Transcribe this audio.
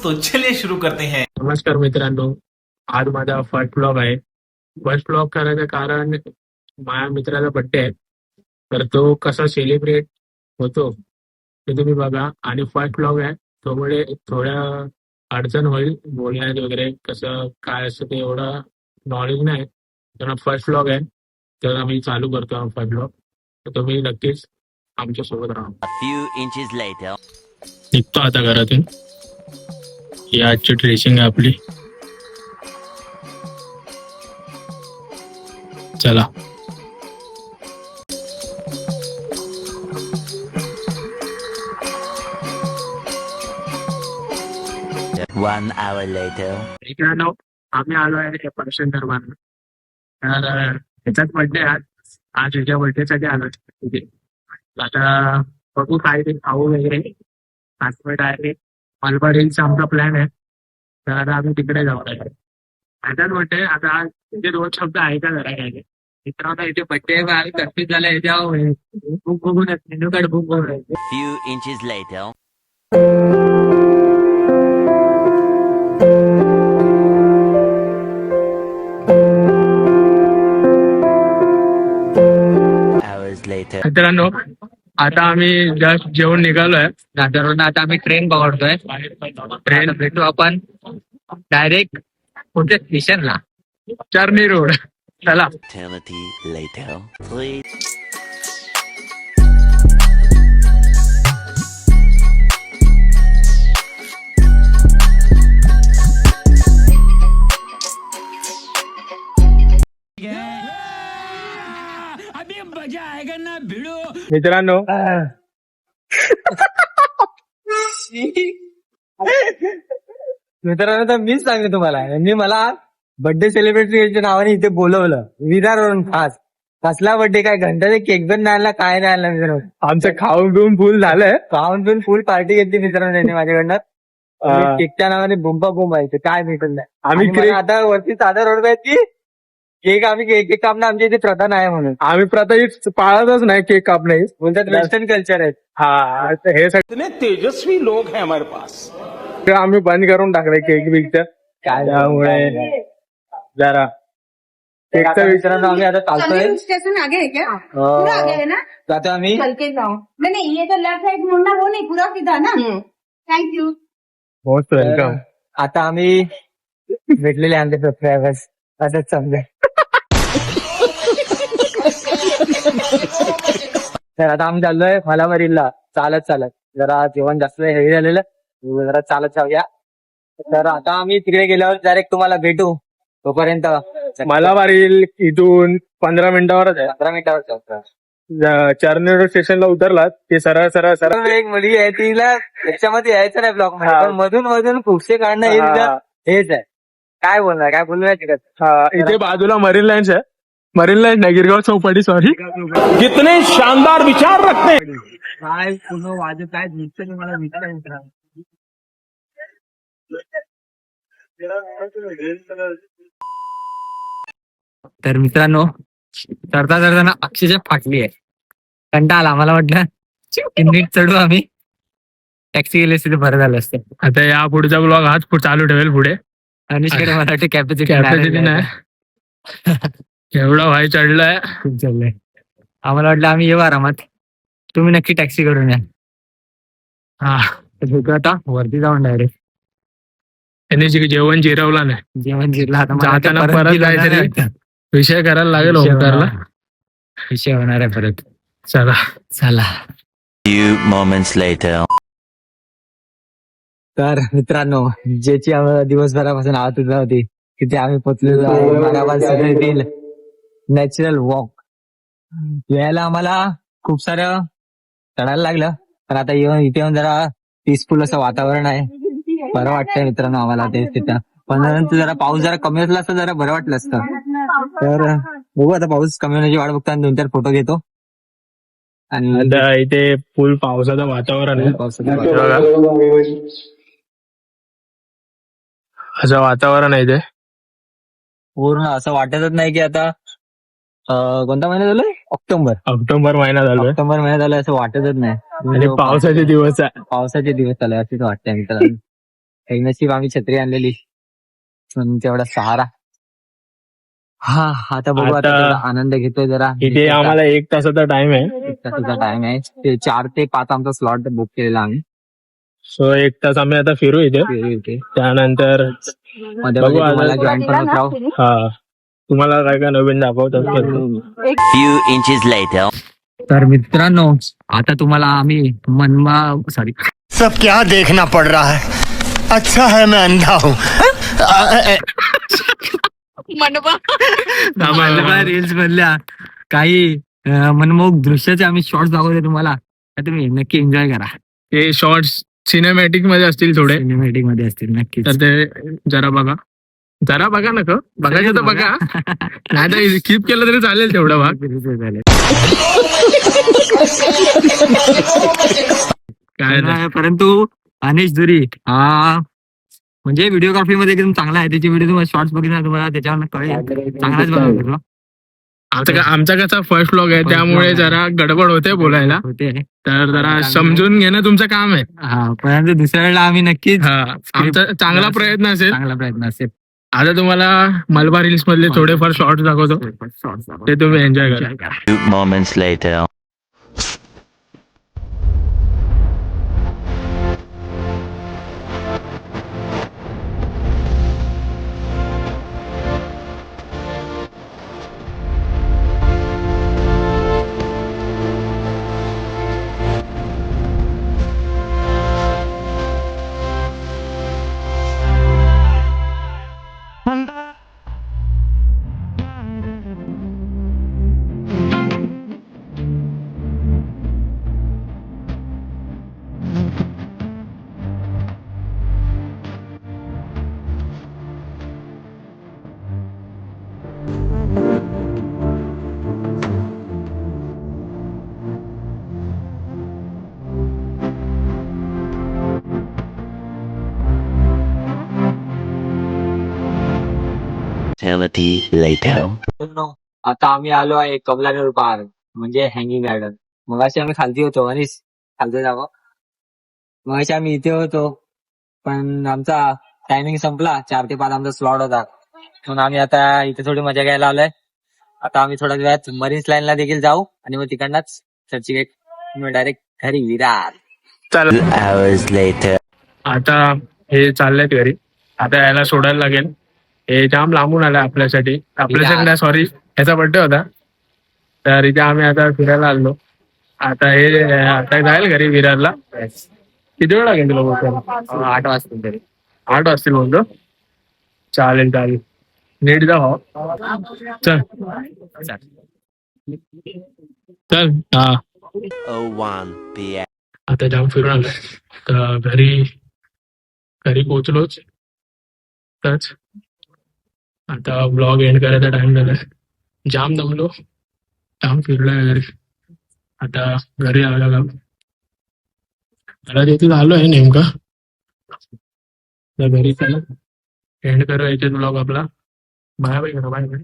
तो चलिए शुरू करते हैं। नमस्कार मित्रांनो, आज माझा फर्स्ट ब्लॉग आहे. फर्स्ट ब्लॉग करायचं कारण माझ्या मित्राचा बर्थडे आहे, तर तो कसा सेलिब्रेट होतो ते तुम्ही बघा. आणि फर्स्ट ब्लॉग आहे त्यामुळे थोड्या अडचण होईल बोलण्यात वगैरे, कसं काय असतं ते एवढं नॉलेज नाही. तर फर्स्ट ब्लॉग आहे तर आम्ही चालू करतो फर्स्ट ब्लॉग, तर तुम्ही नक्कीच आमच्या सोबत राहा. A few inches later. निघतो आता घरातून. ही आजची ड्रेसिंग आहे आपली. चला. One hour later. मित्रांनो, आम्ही आलो आहे पर्शन धर्मानं. तर ह्याचाच बर्थडे आज ह्याच्या बर्थडे साठी आलो तिथे. आता बघू काय ते खाऊ वगैरे. आज डायरेक्ट मलबार हिल्सचा आमचा प्लॅन आहे, तर आता आम्ही तिकडे जाऊ. ह्याचाच बर्थडे. आता तिथे दोन शब्द ऐका जरा काय ते. मित्रांनो, इथे बर्थडे कन्फ्युज झाला याच्या बुक बघून मेन्यू कार्ड बुक बघून. Few inches later. Hours later. मित्रांनो, आता आम्ही जस्ट जेवण निघालोय दादरवरून. आता आम्ही ट्रेन पकडतोय. ट्रेन भेटू आपण डायरेक्ट कोणत्या स्टेशनला, चर्नी रोड. चला. Eternity later. Please. मित्रांनो, मित्रांनो, तर मीच सांगतो तुम्हाला, यांनी मला बर्थडे सेलिब्रेशनच्या नावाने इथे बोलवलं विरारवरून खास. कसला बर्थडे, काय घंटाचे केक पण नाही आणला, काय नाही आणला मित्रांनो. आमचं खाऊन पिऊन फुल झालंय. खाऊन पिऊन फुल पार्टी घेतली मित्रांनो त्यांनी माझ्याकडनं. केकच्या नावाने बुंपा बुंप आहे, काय भेटत नाही. आम्ही आणि मला आता वरती साधा रोड आहेत की केक आम्ही केक कापणं आमच्या इथे प्रथा नाही म्हणून. आम्ही प्रथा पाळतच नाही केक कापणे. बोलतात वेस्टर्न कल्चर आहे. हा, हे इतने तेजस्वी लोग हैं हमारे पास. सगळं आम्ही बंद करून टाकलंय केक बिकचं. काय त्यामुळे जरा केकचा मित्रांनो आम्ही आता चालतोय. स्टेशन आगे है क्या? पूरा आगे है ना? जातो आम्ही. चल के जाओ. नहीं ये तो लेफ्ट साइड मुड़ना वो नहीं, पूरा सीधा ना. Thank you. Most welcome. आता आम्ही भेटलेले आमचे सबस्क्रायबर्स असंच समजा. तर आता आम्ही चाललोय मलावरीला चालत चालत. जरा जेवण जास्त हेवी झालेलं, जरा चालत जाऊया. तर आता आम्ही तिकडे गेल्यावर डायरेक्ट तुम्हाला भेटू. तोपर्यंत मला वारील इथून 15 मिनिटावरच आहे. 15 मिनिटावर चर्नी रोड स्टेशनला उतरलात की सरळ सरळ सरळ एक मुली आहे, तिला याच्यामध्ये यायचं नाही ब्लॉक मध्ये, पण मधून मधून खुपसे काढणं हे तिचं हेच आहे. काय बोलणार, काय बोलू नाही शकत. हा, इथे बाजूला मरीन लाईन्स आहे. मरीन लाईन नाही, गिरगाव चौपाटी. सॉरी. कितने शानदार विचार रखते हैं. काय पूर्ण वाजत काय दिसतं मला विचार. तर मित्रांनो, चढता चढताना अक्षरशः फाटली आहे. कंटाळा आला. मला वाटलं नीट चढू आम्ही, टॅक्सी गेली असते बरं झालं असतं. आता या पुढचा ब्लॉग हाच चालू ठेवेल पुढे. आणि मराठी कॅपॅसिटी नाही. एवढा भाई चढलाय, खूप चाललंय. आम्हाला वाटलं आम्ही येऊ आरामात, तुम्ही नक्की टॅक्सी करून या. हा. भेटू आता वरती जाऊन डायरेक्ट. त्यांनी जेवण जिरवला नाही. जेवण जिरला आता. जाताना परत काहीतरी विषय करायला लागेल ओंकारला. विषय होणार आहे परत. चला चला. Few moments later. तर मित्रांनो, ज्याची आम्हाला दिवसभरापासून आतुरता होती तिथे आम्ही पोचलेलो आहे. मनाबाद सगळीतील नॅचरल वॉक. यायला आम्हाला खूप सारं चढायला लागलं, पण आता इथे येऊन जरा पीसफुल असं वातावरण आहे. बरं वाटतंय मित्रांनो आम्हाला ते तिथं. पण नंतर जरा पाऊस जरा कमी असला असतं जरा बरं वाटलं असतं. तर बघू आता पाऊस कमी होण्याची वाट बघतो आणि 2-4 फोटो घेतो. आणि इथे फुल पावसाचं वातावरण आहे. असं वातावरण आहे ते पूर्ण असं वाटतच नाही की आता कोणता महिना झालाय? ऑक्टोबर महिना झाला. ऑक्टोबर महिना झालाय असं वाटतच नाही. आणि पावसाचे दिवस आहे. पावसाचे दिवस चालू असं वाटतंय मित्रांनो. एक नशीब आम्ही छत्री आणलेली पण तेवढा सहारा. हा आता बघू आता आता तेवढा आनंद घेतोय जरा. इथे आम्हाला 1 तासाचा टाइम आहे. 1 तासाचा टाइम आहे. ते 4 ते 5 आमचा स्लॉट बुक केलेला आम्ही. सो 1 तास आम्ही आता फिरू इथे. इथे त्यानंतर मध्ये बघू आता. तुम्हाला जॉईन पण होत राहू. हा तुम्हाला काय काय नवीन दाखवतो. Few inches later. तर मित्रांनो आता तुम्हाला आम्ही सॉरी सब क्या देखना पड़ रहा है? अच्छा है मैं अंधा हूँ. रील्स मधल्या काही मनमोहक दृश्याचे आम्ही शॉर्ट्स दाखवते तुम्हाला. तर तुम्ही नक्की एन्जॉय करा. ते शॉर्ट्स सिनेमॅटिक मध्ये असतील थोडे. सिनेमॅटिक मध्ये असतील नक्की. तर ते जरा बघा नका बघायचं तर बघा. नाही तर स्किप केलं तरी चालेल तेवढा भाग. काय नाही. परंतु अनिश धुरी हा म्हणजे व्हिडिओग्राफी मध्ये एकदम चांगला आहे. त्याची व्हिडिओ तुम्हाला शॉर्ट्स बघितला तुम्हाला त्याच्यावर कळेल. चांगलाच बनवतो. आमचा कसा फर्स्ट व्लॉग आहे त्यामुळे जरा गडबड होते बोलायला. होते तर जरा समजून घेणं तुमचं काम आहे. हा परंतु दुसऱ्या वेळेला आम्ही नक्कीच आमचा चांगला प्रयत्न असेल. असेल. आता तुम्हाला मलबार हिल्स मधले थोडेफार शॉर्ट्स दाखवतो. ते तुम्ही एन्जॉय करा. Few moments later. Eternity later. आता आम्ही आलो आहे कमलानेर पार्क म्हणजे हँगिंग गार्डन. मगाशी आम्ही खालती होतो आणि खालती जावं. मगाशी आम्ही इथे होतो पण आमचा टायमिंग संपला. 4 ते 5 आमचा स्लॉट होता म्हणून आम्ही आता इथे थोडी मजा घ्यायला आलोय. आता आम्ही थोड्या वेळात मरीन्स लाईनला देखील जाऊ आणि मग तिकडनंच चर्चगेट डायरेक्ट घरी विरार. 2 hours later. आता हे चाललंय घरी. आता याला सोडायला लागेल. हे जाम लांबून आलं आपल्यासाठी नाही सॉरी ह्याचा बर्थडे होता. तर इथे आम्ही आता फिरायला आलो. आता आता जाईल घरी विरारला. किती वेळ लागेल तुला पोहोचायला? 8 वाजतील तरी. 8 वाजतील बोलतो. चालेल नीट जा हो. चल हा 01 p.m. आता जाम फिरून आलोय. तर घरी पोहोचलोच. आता ब्लॉग एंड करायचा टाइम झालाय. जाम दमलो. जाम फिरलोय घरी. आता घरी आला का मला तिथे आलोय नेमका. घरी चला एंड करू याच्यात ब्लॉग आपला. बाय बाय करा. Bye bye.